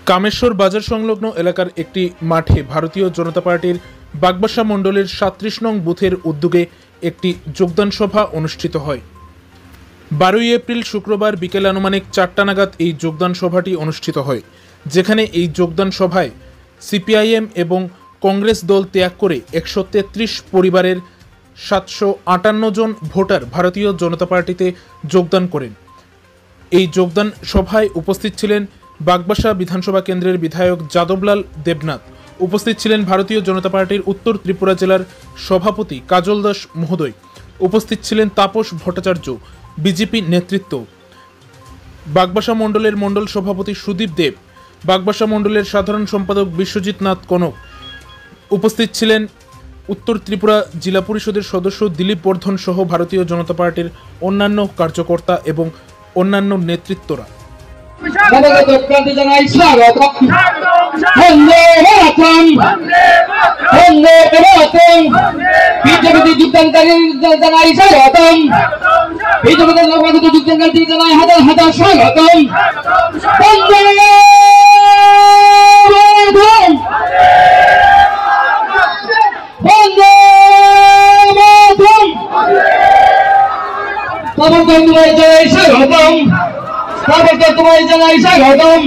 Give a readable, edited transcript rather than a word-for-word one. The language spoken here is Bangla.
কামেশ্বর বাজার সংলগ্ন এলাকার একটি মাঠে ভারতীয় জনতা পার্টির বাগবাসা মণ্ডলের ৩৭ নং বুথের উদ্যোগে একটি যোগদান সভা অনুষ্ঠিত হয়। ১২ এপ্রিল শুক্রবার বিকেল আনুমানিক ৪টা নাগাদ এই যোগদান সভাটি অনুষ্ঠিত হয়, যেখানে এই যোগদান সভায় সিপিআইএম এবং কংগ্রেস দল ত্যাগ করে ১৩৩ পরিবারের ৭৫৮ জন ভোটার ভারতীয় জনতা পার্টিতে যোগদান করেন। এই যোগদান সভায় উপস্থিত ছিলেন বাগবাসা বিধানসভা কেন্দ্রের বিধায়ক যাদবলাল দেবনাথ, উপস্থিত ছিলেন ভারতীয় জনতা পার্টির উত্তর ত্রিপুরা জেলার সভাপতি কাজল দাস মহোদয়, উপস্থিত ছিলেন তাপস ভট্টাচার্য, বিজেপি নেতৃত্ব, বাগবাসা মণ্ডলের মণ্ডল সভাপতি সুদীপ দেব, বাগবাসা মণ্ডলের সাধারণ সম্পাদক বিশ্বজিৎ নাথ কনক, উপস্থিত ছিলেন উত্তর ত্রিপুরা জেলা পরিষদের সদস্য দিলীপ বর্ধন সহ ভারতীয় জনতা পার্টির অন্যান্য কার্যকর্তা এবং অন্যান্য নেতৃত্বরা। তোমায় জানাই স্বাগতম।